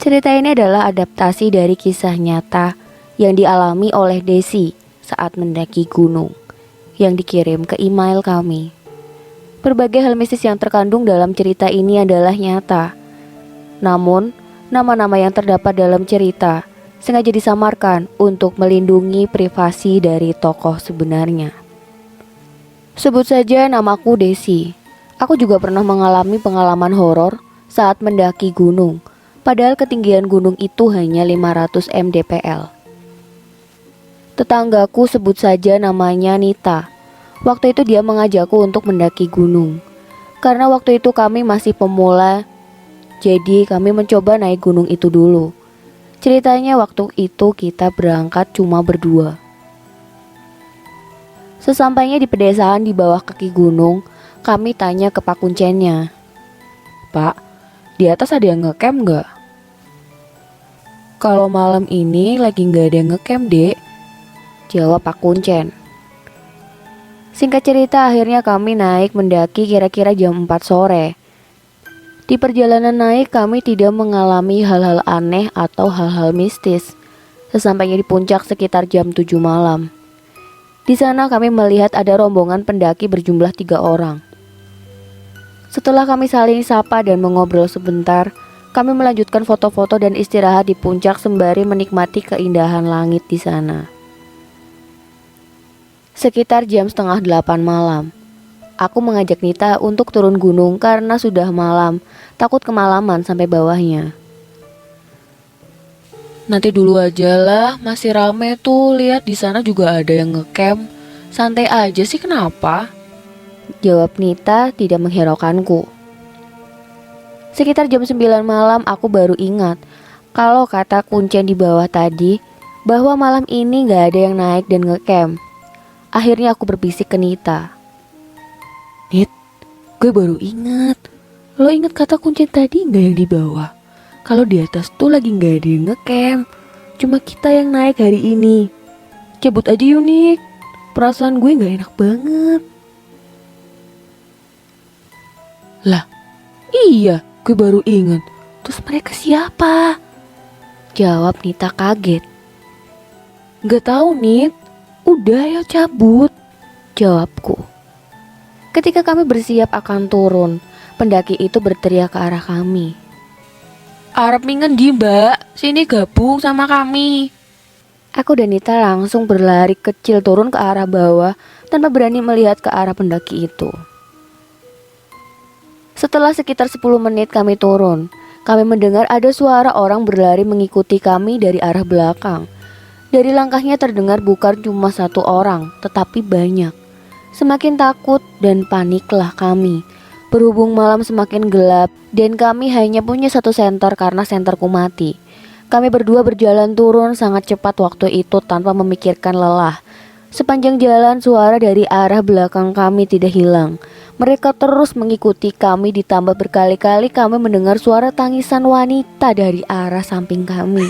Cerita ini adalah adaptasi dari kisah nyata yang dialami oleh Desi saat mendaki gunung yang dikirim ke email kami. Berbagai hal mistis yang terkandung dalam cerita ini adalah nyata. Namun, nama-nama yang terdapat dalam cerita sengaja disamarkan untuk melindungi privasi dari tokoh sebenarnya. Sebut saja namaku Desi. Aku juga pernah mengalami pengalaman horor saat mendaki gunung. Padahal ketinggian gunung itu hanya 500 mdpl. Tetanggaku sebut saja namanya Nita. Waktu itu dia mengajakku untuk mendaki gunung. Karena waktu itu kami masih pemula, jadi kami mencoba naik gunung itu dulu. Ceritanya waktu itu kita berangkat cuma berdua. Sesampainya di pedesaan di bawah kaki gunung, kami tanya ke Pak Kuncennya. Pak, di atas ada yang ngecamp nggak? Kalau malam ini lagi nggak ada yang ngecamp, Dek, jawab Pak Kuncen. Singkat cerita, akhirnya kami naik mendaki kira-kira jam 4 sore. Di perjalanan naik kami tidak mengalami hal-hal aneh atau hal-hal mistis. Sesampainya di puncak sekitar jam 7 malam. Di sana kami melihat ada rombongan pendaki berjumlah 3 orang. Setelah kami saling sapa dan mengobrol sebentar, kami melanjutkan foto-foto dan istirahat di puncak sembari menikmati keindahan langit di sana. Sekitar jam setengah 8 malam, aku mengajak Nita untuk turun gunung karena sudah malam, takut kemalaman sampai bawahnya. Nanti dulu aja lah, masih rame tuh, lihat di sana juga ada yang ngecamp. Santai aja sih, kenapa? Jawab Nita tidak menghiraukanku. Sekitar jam 9 malam aku baru ingat kalau kata Kuncen di bawah tadi bahwa malam ini gak ada yang naik dan ngecamp. Akhirnya aku berbisik ke Nita. Nit, gue baru ingat. Lo ingat kata Kuncen tadi gak yang di bawah? Kalau di atas tuh lagi gak ada yang ngecamp. Cuma kita yang naik hari ini. Cabut aja yuk, Nik. Perasaan gue gak enak banget. Lah, iya, gue baru ingat. Terus mereka siapa? Jawab Nita kaget. Gak tahu, Nit. Udah ya cabut, jawabku. Ketika kami bersiap akan turun, pendaki itu berteriak ke arah kami. Arep mingen di mbak, sini gabung sama kami. Aku dan Nita langsung berlari kecil turun ke arah bawah tanpa berani melihat ke arah pendaki itu. Setelah sekitar 10 menit kami turun, kami mendengar ada suara orang berlari mengikuti kami dari arah belakang. Dari langkahnya terdengar bukan cuma satu orang, tetapi banyak. Semakin takut dan paniklah kami. Berhubung malam semakin gelap dan kami hanya punya satu senter karena senterku mati. Kami berdua berjalan turun sangat cepat waktu itu tanpa memikirkan lelah. Sepanjang jalan suara dari arah belakang kami tidak hilang. Mereka terus mengikuti kami, ditambah berkali-kali kami mendengar suara tangisan wanita dari arah samping kami.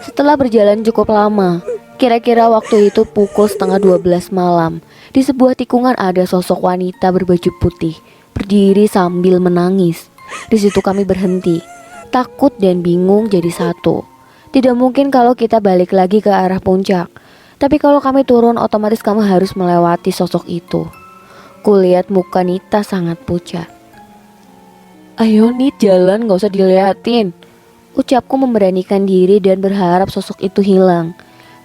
Setelah berjalan cukup lama, kira-kira waktu itu pukul setengah 12 malam, di sebuah tikungan ada sosok wanita berbaju putih, berdiri sambil menangis. Di situ kami berhenti, takut dan bingung jadi satu. Tidak mungkin kalau kita balik lagi ke arah puncak, tapi kalau kami turun otomatis kami harus melewati sosok itu. Kulihat muka Nita sangat pucat. Ayo Nit, jalan, gak usah diliatin. Ucapku memberanikan diri dan berharap sosok itu hilang.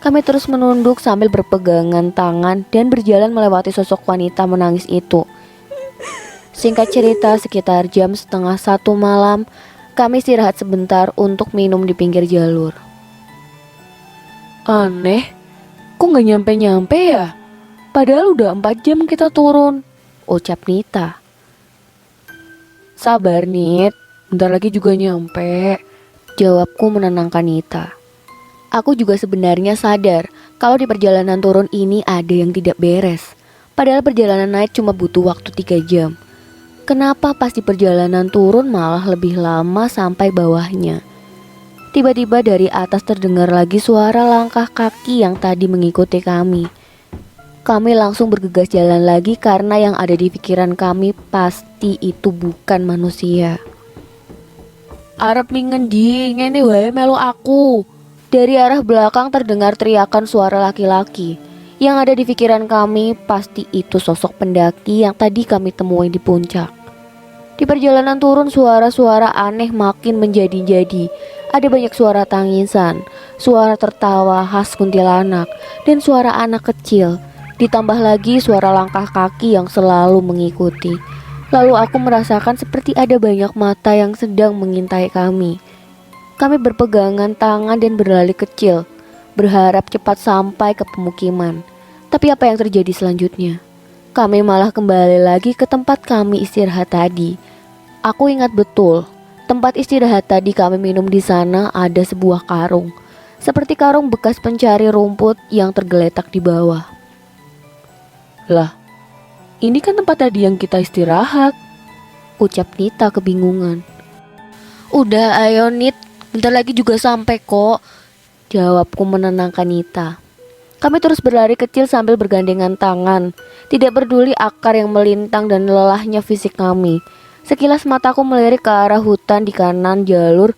Kami terus menunduk sambil berpegangan tangan dan berjalan melewati sosok wanita menangis itu. Singkat cerita, sekitar jam setengah 1 malam, kami istirahat sebentar untuk minum di pinggir jalur. Aneh, kok gak nyampe-nyampe ya? Padahal udah 4 jam kita turun, ucap Nita. Sabar Nit, bentar lagi juga nyampe, jawabku menenangkan Nita. Aku juga sebenarnya sadar kalau di perjalanan turun ini ada yang tidak beres. Padahal perjalanan naik cuma butuh waktu 3 jam. Kenapa pas di perjalanan turun malah lebih lama sampai bawahnya? Tiba-tiba dari atas terdengar lagi suara langkah kaki yang tadi mengikuti kami. Kami langsung bergegas jalan lagi karena yang ada di pikiran kami pasti itu bukan manusia. Arep mingendi ngene wae melu aku. Dari arah belakang terdengar teriakan suara laki-laki. Yang ada di pikiran kami pasti itu sosok pendaki yang tadi kami temui di puncak. Di perjalanan turun suara-suara aneh makin menjadi-jadi. Ada banyak suara tangisan, suara tertawa khas kuntilanak, dan suara anak kecil. Ditambah lagi suara langkah kaki yang selalu mengikuti. Lalu aku merasakan seperti ada banyak mata yang sedang mengintai kami. Kami berpegangan tangan dan berlari kecil, berharap cepat sampai ke pemukiman. Tapi apa yang terjadi selanjutnya? Kami malah kembali lagi ke tempat kami istirahat tadi. Aku ingat betul, tempat istirahat tadi kami minum di sana ada sebuah karung. Seperti karung bekas pencari rumput yang tergeletak di bawah. Lah, ini kan tempat tadi yang kita istirahat, ucap Nita kebingungan. Udah ayo Nit, bentar lagi juga sampai kok, jawabku menenangkan Nita. Kami terus berlari kecil sambil bergandengan tangan, tidak peduli akar yang melintang dan lelahnya fisik kami. Sekilas mataku melirik ke arah hutan di kanan jalur.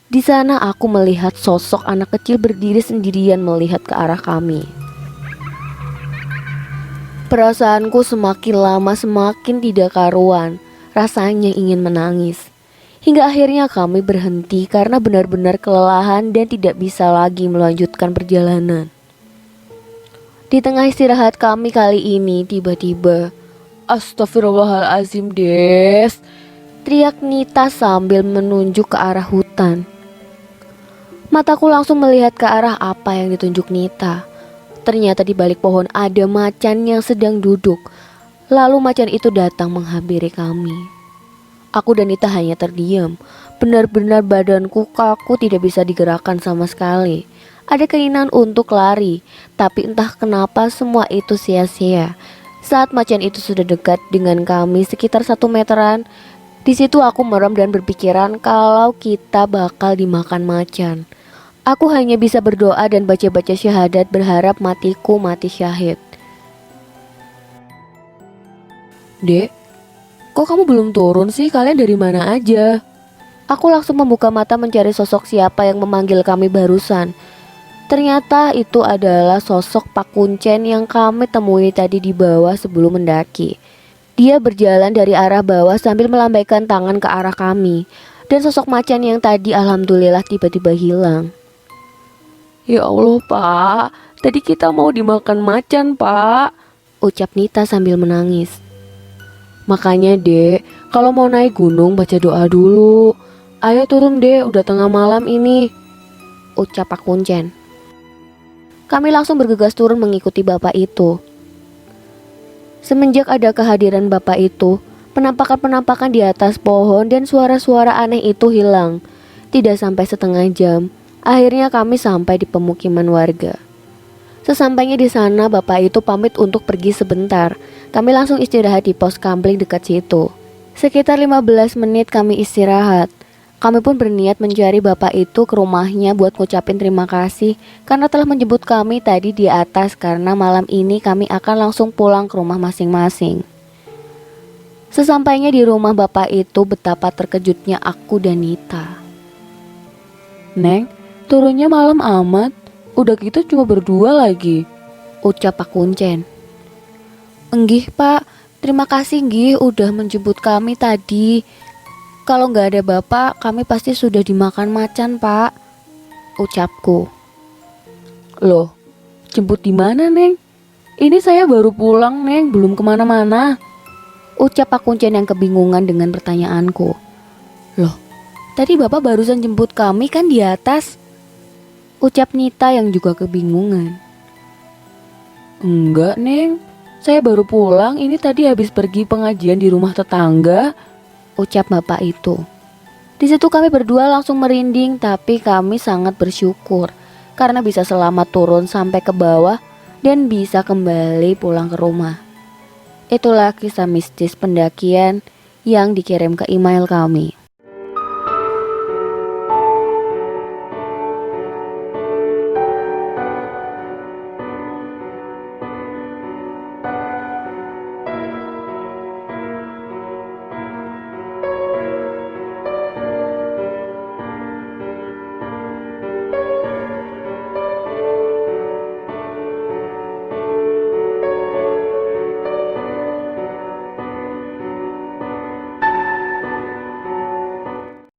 Di sana aku melihat sosok anak kecil berdiri sendirian melihat ke arah kami. Perasaanku semakin lama semakin tidak karuan, rasanya ingin menangis. Hingga akhirnya kami berhenti karena benar-benar kelelahan dan tidak bisa lagi melanjutkan perjalanan. Di tengah istirahat kami kali ini tiba-tiba, "Astagfirullahalazim Des," teriak Nita sambil menunjuk ke arah hutan. Mataku langsung melihat ke arah apa yang ditunjuk Nita. Ternyata di balik pohon ada macan yang sedang duduk. Lalu macan itu datang menghampiri kami. Aku dan Nita hanya terdiam. Benar-benar badanku kaku, tidak bisa digerakkan sama sekali. Ada keinginan untuk lari, tapi entah kenapa semua itu sia-sia. Saat macan itu sudah dekat dengan kami sekitar 1 meteran, di situ aku merem dan berpikiran kalau kita bakal dimakan macan. Aku hanya bisa berdoa dan baca-baca syahadat berharap matiku mati syahid. Dek, kok kamu belum turun sih? Kalian dari mana aja? Aku langsung membuka mata mencari sosok siapa yang memanggil kami barusan. Ternyata itu adalah sosok Pak Kuncen yang kami temui tadi di bawah sebelum mendaki. Dia berjalan dari arah bawah sambil melambaikan tangan ke arah kami. Dan sosok macan yang tadi alhamdulillah tiba-tiba hilang. Ya Allah Pak, tadi kita mau dimakan macan Pak, ucap Nita sambil menangis. Makanya Dek, kalau mau naik gunung baca doa dulu. Ayo turun Dek, udah tengah malam ini, ucap Pak Kuncen. Kami langsung bergegas turun mengikuti bapak itu. Semenjak ada kehadiran bapak itu, penampakan-penampakan di atas pohon dan suara-suara aneh itu hilang. Tidak sampai setengah jam, akhirnya kami sampai di pemukiman warga. Sesampainya di sana, bapak itu pamit untuk pergi sebentar. Kami langsung istirahat di pos kamling dekat situ. Sekitar 15 menit kami istirahat. Kami pun berniat mencari bapak itu ke rumahnya buat ngucapin terima kasih karena telah menjemput kami tadi di atas, karena malam ini kami akan langsung pulang ke rumah masing-masing. Sesampainya di rumah bapak itu, betapa terkejutnya aku dan Nita. Neng, turunnya malam amat, udah gitu cuma berdua lagi, ucap Pak Kuncen. Enggih Pak, terima kasih nggih udah menjemput kami tadi. Kalau nggak ada bapak, kami pasti sudah dimakan macan Pak, ucapku. Loh, jemput di mana Neng? Ini saya baru pulang Neng, belum kemana-mana, ucap Pak Kuncen yang kebingungan dengan pertanyaanku. Loh, tadi bapak barusan jemput kami kan di atas, ucap Nita yang juga kebingungan. Enggak Neng, saya baru pulang, ini tadi habis pergi pengajian di rumah tetangga, ucap bapak itu. Di situ kami berdua langsung merinding, tapi kami sangat bersyukur karena bisa selamat turun sampai ke bawah dan bisa kembali pulang ke rumah. Itulah kisah mistis pendakian yang dikirim ke email kami.